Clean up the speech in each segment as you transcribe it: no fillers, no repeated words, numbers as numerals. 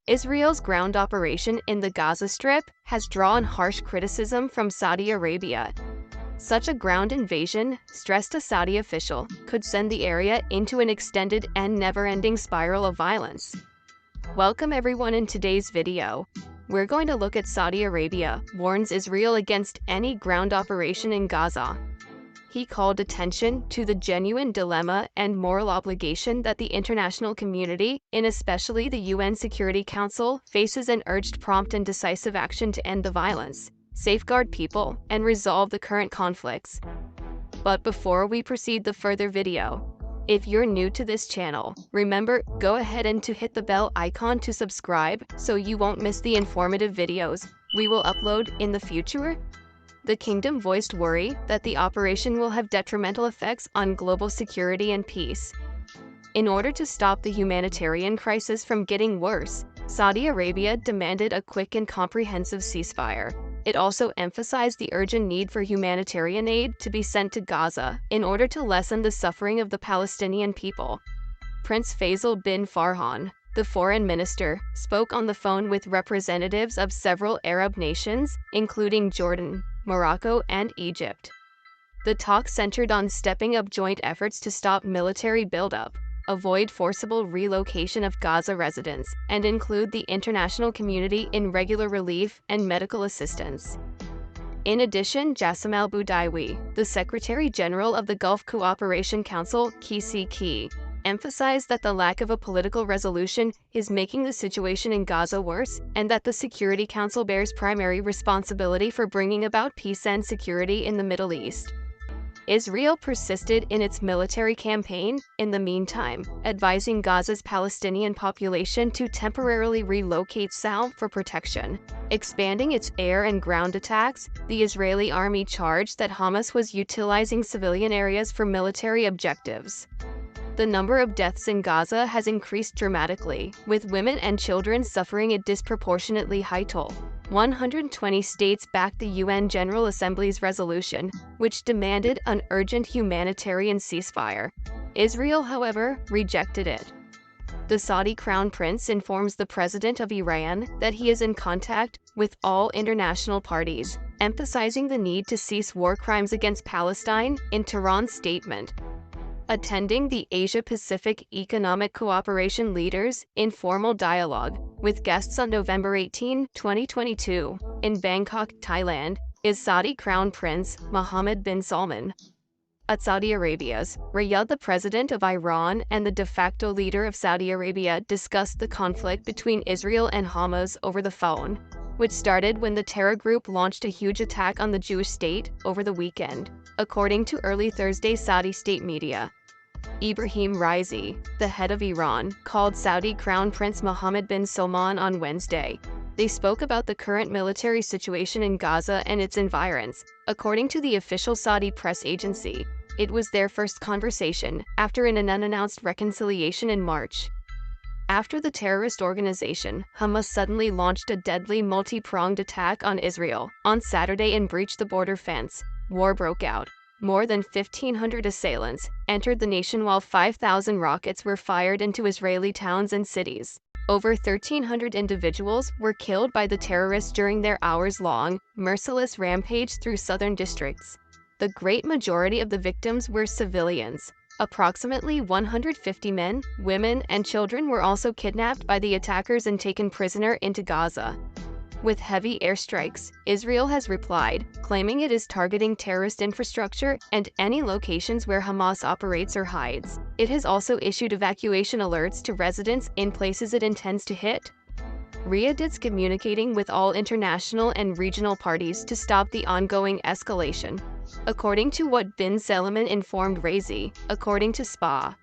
Israel's ground operation in the Gaza Strip has drawn harsh criticism from Saudi Arabia. Such a ground invasion, stressed a Saudi official, could send the area into an extended and never-ending spiral of violence. Welcome everyone. In today's video, we're going to look at Saudi Arabia warns Israel against any ground operation in Gaza. He called attention to the genuine dilemma and moral obligation that the international community, and especially the UN Security Council, faces, and urged prompt and decisive action to end the violence, safeguard people, and resolve the current conflicts. But before we proceed the further video, if you're new to this channel, remember, go ahead and to hit the bell icon to subscribe so you won't miss the informative videos we will upload in the future. The kingdom voiced worry that the operation will have detrimental effects on global security and peace. In order to stop the humanitarian crisis from getting worse, Saudi Arabia demanded a quick and comprehensive ceasefire. It also emphasized the urgent need for humanitarian aid to be sent to Gaza in order to lessen the suffering of the Palestinian people. Prince Faisal bin Farhan, the foreign minister, spoke on the phone with representatives of several Arab nations, including Jordan, Morocco, and Egypt. The talk centered on stepping up joint efforts to stop military buildup, avoid forcible relocation of Gaza residents, and include the international community in regular relief and medical assistance. In addition, Jassim al-Budaiwi, the Secretary General of the Gulf Cooperation Council (GCC), emphasized that the lack of a political resolution is making the situation in Gaza worse, and that the Security Council bears primary responsibility for bringing about peace and security in the Middle East. Israel persisted in its military campaign, in the meantime, advising Gaza's Palestinian population to temporarily relocate south for protection. Expanding its air and ground attacks, the Israeli army charged that Hamas was utilizing civilian areas for military objectives. The number of deaths in Gaza has increased dramatically, with women and children suffering a disproportionately high toll. 120 states backed the UN General Assembly's resolution, which demanded an urgent humanitarian ceasefire. Israel, however, rejected it. The Saudi Crown Prince informs the President of Iran that he is in contact with all international parties, emphasizing the need to cease war crimes against Palestine in Tehran's statement. Attending the Asia-Pacific Economic Cooperation Leaders' informal dialogue with guests on November 18, 2022, in Bangkok, Thailand, is Saudi Crown Prince Mohammed bin Salman. At Saudi Arabia's Riyadh, the president of Iran and the de facto leader of Saudi Arabia discussed the conflict between Israel and Hamas over the phone, which started when the terror group launched a huge attack on the Jewish state over the weekend, according to early Thursday Saudi state media. Ibrahim Raisi, the head of Iran, called Saudi Crown Prince Mohammed bin Salman on Wednesday. They spoke about the current military situation in Gaza and its environs. According to the official Saudi press agency, it was their first conversation after an unannounced reconciliation in March. After the terrorist organization, Hamas suddenly launched a deadly multi-pronged attack on Israel on Saturday and breached the border fence, war broke out. More than 1,500 assailants entered the nation while 5,000 rockets were fired into Israeli towns and cities. Over 1,300 individuals were killed by the terrorists during their hours-long, merciless rampage through southern districts. The great majority of the victims were civilians. Approximately 150 men, women, and children were also kidnapped by the attackers and taken prisoner into Gaza. With heavy airstrikes, Israel has replied, claiming it is targeting terrorist infrastructure and any locations where Hamas operates or hides. It has also issued evacuation alerts to residents in places it intends to hit. Riyadh is communicating with all international and regional parties to stop the ongoing escalation, according to what bin Salman informed Raisi, according to SPA.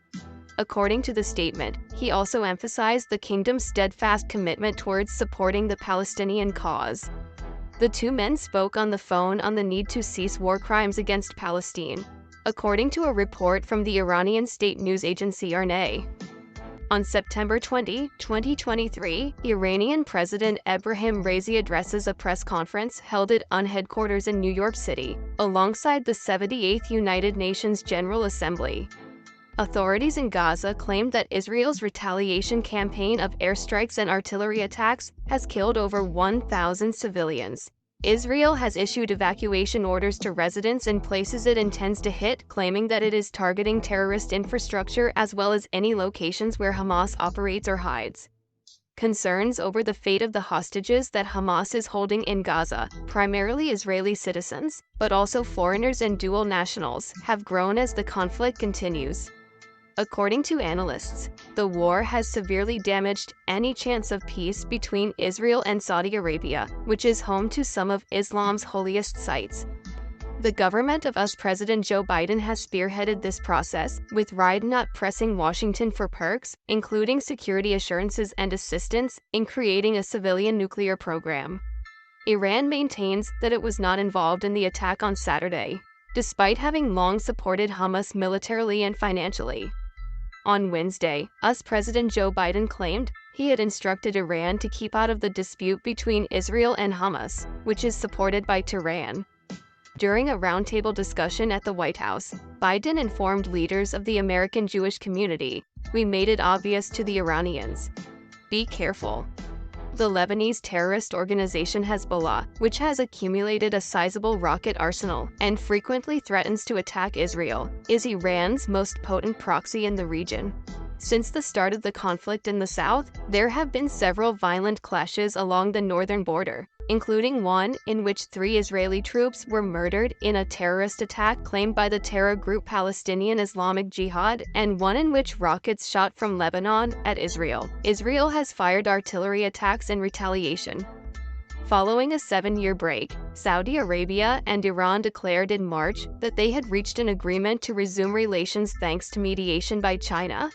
According to the statement, he also emphasized the kingdom's steadfast commitment towards supporting the Palestinian cause. The two men spoke on the phone on the need to cease war crimes against Palestine, according to a report from the Iranian state news agency IRNA. On September 20, 2023, Iranian President Ebrahim Raisi addresses a press conference held at UN headquarters in New York City, alongside the 78th United Nations General Assembly. Authorities in Gaza claimed that Israel's retaliation campaign of airstrikes and artillery attacks has killed over 1,000 civilians. Israel has issued evacuation orders to residents in places it intends to hit, claiming that it is targeting terrorist infrastructure as well as any locations where Hamas operates or hides. Concerns over the fate of the hostages that Hamas is holding in Gaza, primarily Israeli citizens, but also foreigners and dual nationals, have grown as the conflict continues. According to analysts, the war has severely damaged any chance of peace between Israel and Saudi Arabia, which is home to some of Islam's holiest sites. The government of US President Joe Biden has spearheaded this process, with not pressing Washington for perks, including security assurances and assistance in creating a civilian nuclear program. Iran maintains that it was not involved in the attack on Saturday, despite having long supported Hamas militarily and financially. On Wednesday, US President Joe Biden claimed he had instructed Iran to keep out of the dispute between Israel and Hamas, which is supported by Tehran. During a roundtable discussion at the White House, Biden informed leaders of the American Jewish community, "We made it obvious to the Iranians. Be careful." The Lebanese terrorist organization Hezbollah, which has accumulated a sizable rocket arsenal and frequently threatens to attack Israel, is Iran's most potent proxy in the region. Since the start of the conflict in the south, there have been several violent clashes along the northern border, including one in which 3 Israeli troops were murdered in a terrorist attack claimed by the terror group Palestinian Islamic Jihad, and one in which rockets shot from Lebanon at Israel. Israel has fired artillery attacks in retaliation. Following a 7-year break, Saudi Arabia and Iran declared in March that they had reached an agreement to resume relations thanks to mediation by China.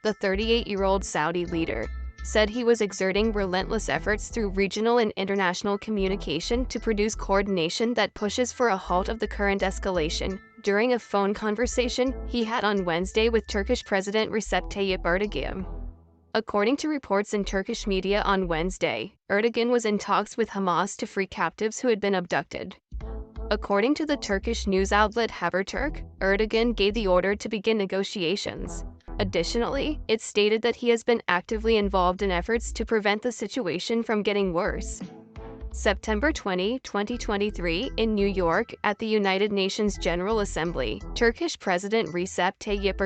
The 38-year-old Saudi leader said he was exerting relentless efforts through regional and international communication to produce coordination that pushes for a halt of the current escalation, during a phone conversation he had on Wednesday with Turkish President Recep Tayyip Erdogan. According to reports in Turkish media on Wednesday, Erdogan was in talks with Hamas to free captives who had been abducted. According to the Turkish news outlet Haberturk, Erdogan gave the order to begin negotiations. Additionally, it stated that he has been actively involved in efforts to prevent the situation from getting worse. September 20, 2023, in New York, at the United Nations General Assembly, Turkish President Recep Tayyip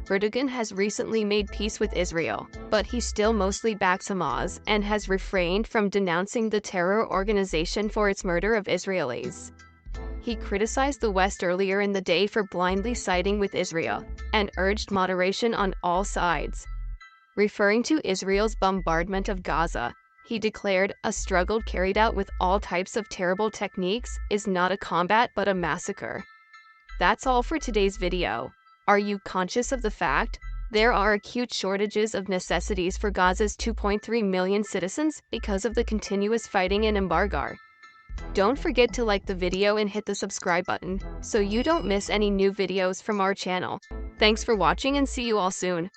Erdogan has recently made peace with Israel, but he still mostly backs Hamas and has refrained from denouncing the terror organization for its murder of Israelis. He criticized the West earlier in the day for blindly siding with Israel and urged moderation on all sides. Referring to Israel's bombardment of Gaza, he declared, "A struggle carried out with all types of terrible techniques is not a combat but a massacre." That's all for today's video. Are you conscious of the fact there are acute shortages of necessities for Gaza's 2.3 million citizens because of the continuous fighting and embargo? Don't forget to like the video and hit the subscribe button so you don't miss any new videos from our channel. Thanks for watching and see you all soon.